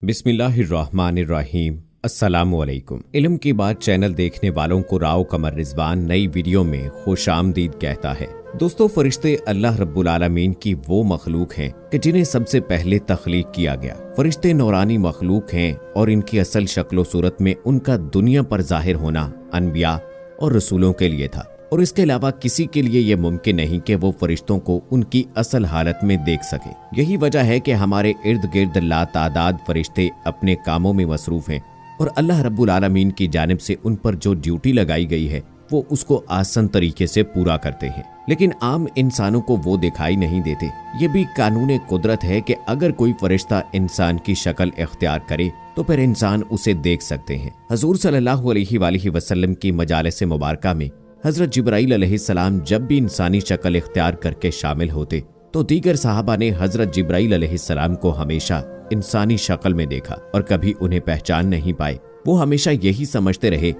बिस्मिल्लाहिर्रहमानिर्रहीम। अस्सलामुअलैकुम। इल्म की बात चैनल देखने वालों को राव कमर रिजवान नई वीडियो में खुशामदीद कहता है। दोस्तों, फरिश्ते अल्लाह रब्बुल आलमीन की वो मखलूक हैं कि जिन्हें सबसे पहले तख्लीक किया गया। फरिश्ते नौरानी मखलूक हैं और इनकी असल शक्लो सूरत में उनका दुनिया पर जाहिर होना अनबिया और रसूलों के लिए था, और इसके अलावा किसी के लिए ये मुमकिन नहीं कि वो फरिश्तों को उनकी असल हालत में देख सके। यही वजह है कि हमारे इर्द गिर्द लातादाद फरिश्ते अपने कामों में मसरूफ हैं और अल्लाह रब्बुल आलमीन की जानिब से उन पर जो ड्यूटी लगाई गई है वो उसको आसान तरीके से पूरा करते हैं। लेकिन आम इंसानों को वो दिखाई नहीं देते। ये भी कानून कुदरत है कि अगर कोई फरिश्ता इंसान की शक्ल इख्तियार करे तो फिर इंसान उसे देख सकते हैं। हजूर सल्लल्लाहु अलैहि वसल्लम की मजालिस मुबारका में हजरत जिब्राईल अलैहिस्सलाम जब भी इंसानी शक्ल इख्तियार करके शामिल होते तो दीगर सहाबा ने हजरत जिब्राईल अलैहिस्सलाम को हमेशा इंसानी शक्ल में देखा और कभी उन्हें पहचान नहीं पाए। वो हमेशा यही समझते रहे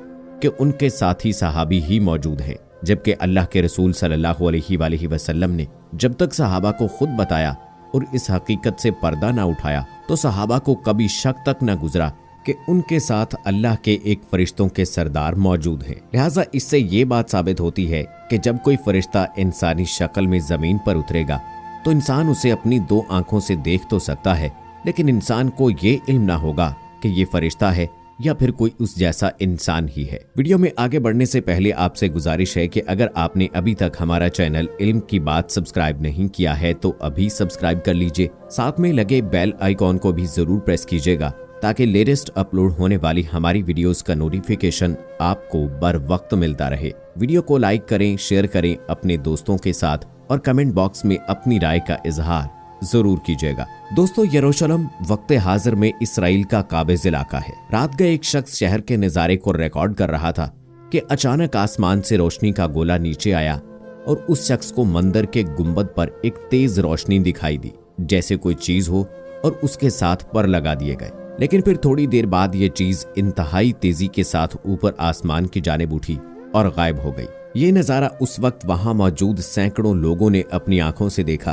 कि उनके साथी सहाबी ही मौजूद हैं, जबकि अल्लाह के रसूल सल्लल्लाहु अलैहि वसल्लम ने जब तक सहाबा को खुद बताया और इस हकीकत से पर्दा न उठाया तो सहाबा को कभी शक तक न गुजरा कि उनके साथ अल्लाह के एक फरिश्तों के सरदार मौजूद हैं। लिहाजा इससे ये बात साबित होती है कि जब कोई फरिश्ता इंसानी शक्ल में जमीन पर उतरेगा तो इंसान उसे अपनी दो आंखों से देख तो सकता है, लेकिन इंसान को ये इल्म ना होगा कि ये फरिश्ता है या फिर कोई उस जैसा इंसान ही है। वीडियो में आगे बढ़ने से पहले आपसे गुजारिश है कि अगर आपने अभी तक हमारा चैनल इल्म की बात सब्सक्राइब नहीं किया है तो अभी सब्सक्राइब कर लीजिए। साथ में लगे बेल आइकॉन को भी जरूर प्रेस कीजिएगा ताकि लेटेस्ट अपलोड होने वाली हमारी वीडियोस का नोटिफिकेशन आपको बर वक्त मिलता रहे। वीडियो को लाइक करें, शेयर करें अपने दोस्तों के साथ और कमेंट बॉक्स में अपनी राय का इजहार जरूर कीजिएगा। दोस्तों, यरूशलेम वक्त हाजिर में इसराइल का काबिज इलाका है। रात गए एक शख्स शहर के नज़ारे को रिकॉर्ड कर रहा था कि अचानक आसमान से रोशनी का गोला नीचे आया और उस शख्स को मंदिर के गुंबद पर एक तेज रोशनी दिखाई दी, जैसे कोई चीज हो, और उसके साथ पर लगा दिए गए। लेकिन फिर थोड़ी देर बाद ये चीज इंतहाई तेजी के साथ ऊपर आसमान की जानिब उठी और गायब हो गई। ये नजारा उस वक्त वहां मौजूद सैकड़ों लोगों ने अपनी आंखों से देखा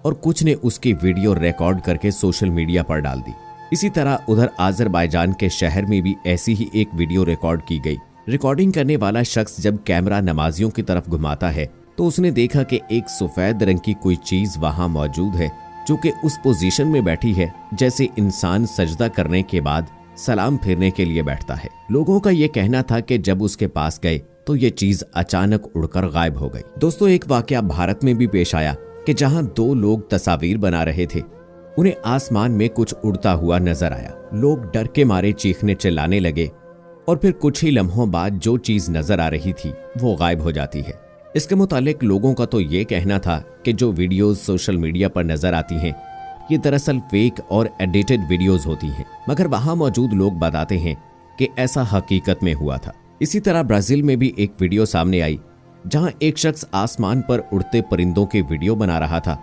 और कुछ ने उसकी वीडियो रिकॉर्ड करके सोशल मीडिया पर डाल दी। इसी तरह उधर आज़रबाईजान के शहर में भी ऐसी ही एक वीडियो रिकॉर्ड की गई। रिकॉर्डिंग करने वाला शख्स जब कैमरा नमाजियों की तरफ घुमाता है तो उसने देखा कि एक सफेद रंग की कोई चीज वहां मौजूद है जो कि उस पोजीशन में बैठी है जैसे इंसान सजदा करने के बाद सलाम फेरने के लिए बैठता है। लोगों का ये कहना था कि जब उसके पास गए तो ये चीज अचानक उड़कर गायब हो गई। दोस्तों, एक वाकया भारत में भी पेश आया कि जहां दो लोग तस्वीर बना रहे थे, उन्हें आसमान में कुछ उड़ता हुआ नजर आया। लोग डर के मारे चीखने चिल्लाने लगे और फिर कुछ ही लम्हों बाद जो चीज नजर आ रही थी वो गायब हो जाती है। इसके मुतालिक लोगों का तो ये कहना था कि जो वीडियोस सोशल मीडिया पर नजर आती हैं ये दरअसल फेक और एडिटेड वीडियोस होती हैं, मगर वहां मौजूद लोग बताते हैं कि ऐसा हकीकत में हुआ था। इसी तरह ब्राजील में भी एक वीडियो सामने आई जहां एक शख्स आसमान पर उड़ते परिंदों की वीडियो बना रहा था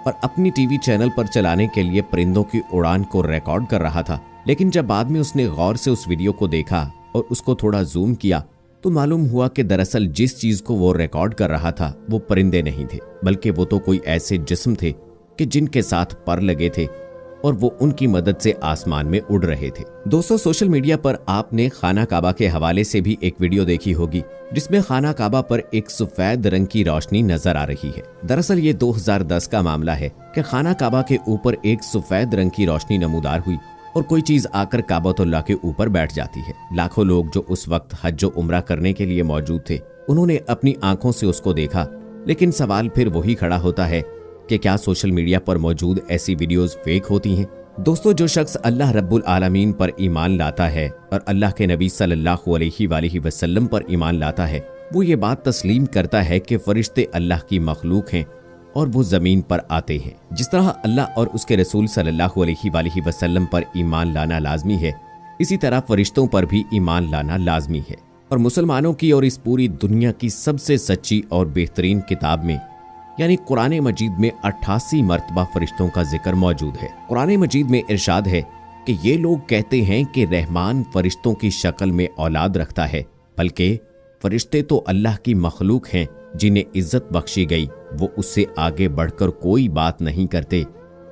और अपनी टीवी चैनल पर चलाने के लिए परिंदों की उड़ान को रिकॉर्ड कर रहा था। लेकिन जब बाद में उसने गौर से उस वीडियो को देखा और उसको थोड़ा जूम किया तो मालूम हुआ कि दरअसल जिस चीज को वो रिकॉर्ड कर रहा था वो परिंदे नहीं थे, बल्कि वो तो कोई ऐसे जिस्म थे कि जिनके साथ पर लगे थे और वो उनकी मदद से आसमान में उड़ रहे थे। दोस्तों, सोशल मीडिया पर आपने खाना काबा के हवाले से भी एक वीडियो देखी होगी जिसमें खाना काबा पर एक सफेद रंग की रोशनी नजर आ रही है। दरअसल ये 2010 का मामला है कि खाना काबा के ऊपर एक सफेद रंग की रोशनी नमूदार हुई और कोई चीज आकर काबतुल्लाह के ऊपर बैठ जाती है। लाखों लोग जो उस वक्त हज व उम्रा करने के लिए मौजूद थे उन्होंने अपनी आंखों से उसको देखा। लेकिन सवाल फिर वही खड़ा होता है कि क्या सोशल मीडिया पर मौजूद ऐसी वीडियोस फेक होती हैं? दोस्तों, जो शख्स अल्लाह रब्बुल आलमीन पर ईमान लाता है और अल्लाह के नबी सल्लल्लाहु अलैहि वसल्लम पर ईमान लाता है वो ये बात तस्लीम करता है कि फरिश्ते अल्लाह की मखलूक हैं और वो जमीन पर आते हैं। जिस तरह अल्लाह और उसके रसूल सल्लल्लाहु अलैहि वसल्लम पर ईमान लाना लाजमी है, इसी तरह फरिश्तों पर भी ईमान लाना लाजमी है। और मुसलमानों की और इस पूरी दुनिया की सबसे सच्ची और बेहतरीन किताब में यानी कुरान मजीद में 88 मरतबा फरिश्तों का जिक्र मौजूद है। कुरान मजीद में इरशाद है कि ये लोग कहते हैं कि रहमान फरिश्तों की शक्ल में औलाद रखता है, बल्कि फरिश्ते तो अल्लाह की मखलूक हैं जिन्हें इज्जत बख्शी गई। वो उससे आगे बढ़कर कोई बात नहीं करते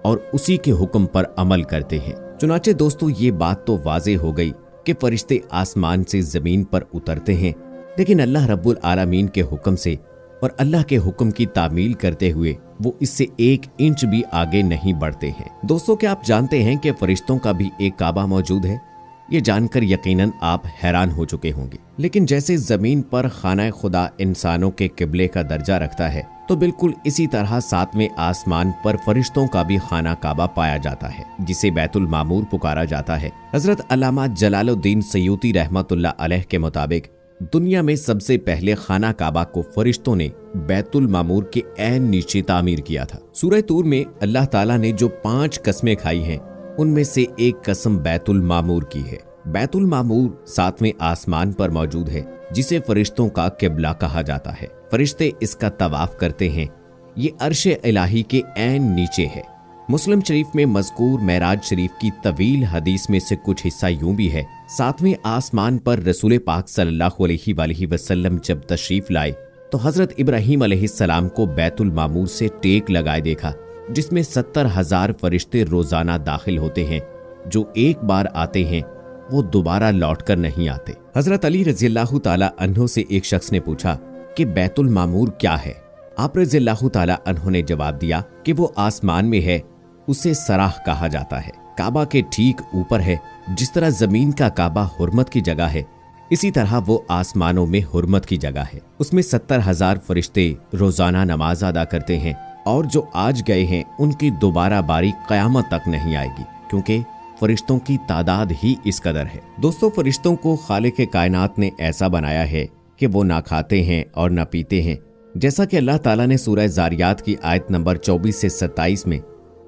और उसी के हुक्म पर अमल करते हैं। चुनाचे दोस्तों ये बात तो वाज़ेह हो गई कि फरिश्ते आसमान से जमीन पर उतरते हैं, लेकिन अल्लाह रब्बुल आलमीन के हुक्म से और अल्लाह के हुक्म की तामील करते हुए वो इससे 1 इंच भी आगे नहीं बढ़ते हैं। दोस्तों क्या आप जानते हैं कि फरिश्तों का भी एक काबा मौजूद है? ये जानकर यकीनन आप हैरान हो चुके होंगे। लेकिन जैसे जमीन पर खाना खुदा इंसानों के किबले का दर्जा रखता है, तो बिल्कुल इसी तरह 7वें आसमान पर फरिश्तों का भी खाना काबा पाया जाता है, जिसे बैतुल मामूर पुकारा जाता है। हजरत अल्लामा जलालुद्दीन सयूती रहमतुल्लाह अलैह के मुताबिक दुनिया में सबसे पहले खाना काबा को फरिश्तों ने बैतुल मामूर के ऐन नीचे तामीर किया था। सूरह तूर में अल्लाह ताला ने जो 5 कसमें खाई हैं, उनमें से एक कसम बैतुल मामूर की है। बैतुल मामूर 7वें आसमान पर मौजूद है, जिसे फरिश्तों का किबला कहा जाता है। फरिश्ते इसका तवाफ करते हैं। ये अर्श इलाही के ऐन नीचे है। मुस्लिम शरीफ में मज़कूर मेराज शरीफ की तवील हदीस में से कुछ हिस्सा यूं भी है। 7वें आसमान पर रसूल पाक सल्लल्लाहु अलैहि वसल्लम जब तशरीफ लाए तो हजरत इब्राहीम अलैहिस्सलाम को बैतुल मामूर से टेक लगाए देखा, जिसमें 70,000 फरिश्ते रोजाना दाखिल होते हैं। जो एक बार आते हैं वो दोबारा लौटकर नहीं आते। हजरत अली रज़ियल्लाहु ताला अन्हु से एक शख्स ने पूछा कि बैतुल मामूर क्या है? आप रज़ियल्लाहु ताला अन्हु ने जवाब दिया कि वो आसमान में है, उसे सराह कहा जाता है। काबा के ठीक ऊपर है। जिस तरह जमीन का काबा हुर्मत की जगह है, इसी तरह वो आसमानों में हुर्मत की जगह है। उसमें 70,000 फरिश्ते रोजाना नमाज अदा करते हैं, और जो आज गए हैं उनकी दोबारा बारी क़यामत तक नहीं आएगी, क्योंकि फरिश्तों की तादाद ही इस कदर है। दोस्तों, फरिश्तों को खालिक कायनात ने ऐसा बनाया है कि वो ना खाते हैं और ना पीते हैं। जैसा कि अल्लाह ताला ने सूरह ज़ारियात की आयत नंबर 24 से 27 में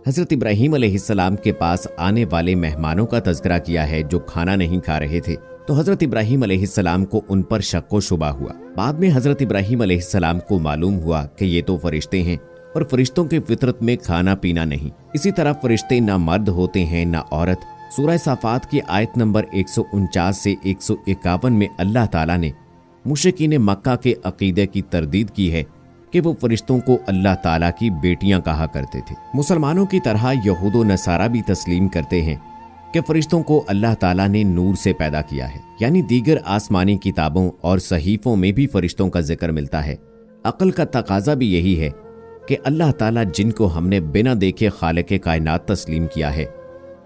हजरत इब्राहीम अलैहिस्सलाम के पास आने वाले मेहमानों का तज़किरा किया है जो खाना नहीं खा रहे थे, तो हजरत इब्राहीम अलैहिस्सलाम को उन पर शक व शुबा हुआ। बाद में हजरत इब्राहीम अलैहिस्सलाम को मालूम हुआ कि ये तो फरिश्ते हैं और फरिश्तों की फितरत में खाना पीना नहीं। इसी तरह फरिश्ते ना मर्द होते हैं ना औरत। सूरह साफात की आयत नंबर 149 से 151 में अल्लाह ताला ने मुशरिकीन मक्का के अकीदे की तरदीद की है कि वो फरिश्तों को अल्लाह ताला की बेटियां कहा करते थे। मुसलमानों की तरह यहूद व नसारा भी तस्लीम करते हैं कि फरिश्तों को अल्लाह ताला ने नूर से पैदा किया है, यानी दीगर आसमानी किताबों और सहीफों में भी फरिश्तों का जिक्र मिलता है। अक्ल का तकाजा भी यही है कि अल्लाह ताला जिनको हमने बिना देखे खालिक कायनात तस्लीम किया है,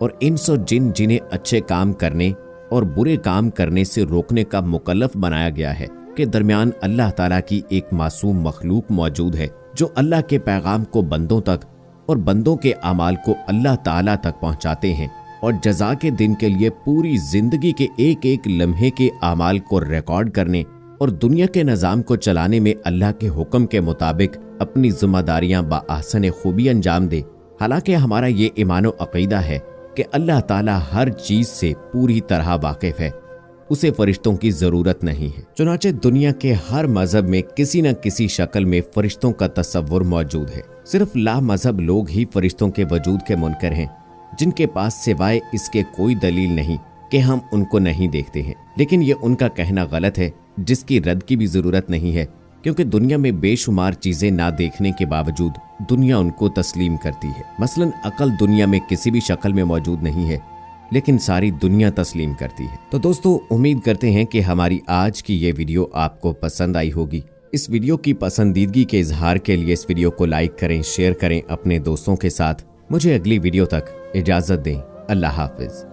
और इंस और जिन जिन्हें अच्छे काम करने और बुरे काम करने से रोकने का मुकल्लफ बनाया गया है, के दरमियान अल्लाह ताला की एक मासूम मखलूक मौजूद है जो अल्लाह के पैगाम को बंदों तक और बंदों के अमाल को अल्लाह ताला तक पहुंचाते हैं, और जज़ा के दिन के लिए पूरी जिंदगी के एक एक लम्हे के अमाल को रिकॉर्ड करने और दुनिया के निज़ाम को चलाने में अल्लाह के हुक्म के मुताबिक अपनी जिम्मेदारियां बाअहसन खूबी अंजाम दे। हालांकि हमारा ये ईमान व अक़ीदा है कि अल्लाह ताला हर चीज से पूरी तरह वाकिफ है, उसे फरिश्तों की जरूरत नहीं है। चुनाचे दुनिया के हर मजहब में किसी न किसी शक्ल में फरिश्तों का तस्वुर मौजूद है। सिर्फ ला मजहब लोग ही फरिश्तों के वजूद के मुनकर हैं, जिनके पास सिवाय इसके कोई दलील नहीं कि हम उनको नहीं देखते हैं। लेकिन ये उनका कहना गलत है, जिसकी रद्द की भी जरूरत नहीं है, क्योंकि दुनिया में बेशुमार चीजें ना देखने के बावजूद दुनिया उनको तस्लीम करती है। मसलन अकल दुनिया में किसी भी शक्ल में मौजूद नहीं है, लेकिन सारी दुनिया तस्लीम करती है। तो दोस्तों, उम्मीद करते हैं कि हमारी आज की ये वीडियो आपको पसंद आई होगी। इस वीडियो की पसंदीदगी के इजहार के लिए इस वीडियो को लाइक करें, शेयर करें अपने दोस्तों के साथ। मुझे अगली वीडियो तक इजाजत दें। अल्लाह हाफिज।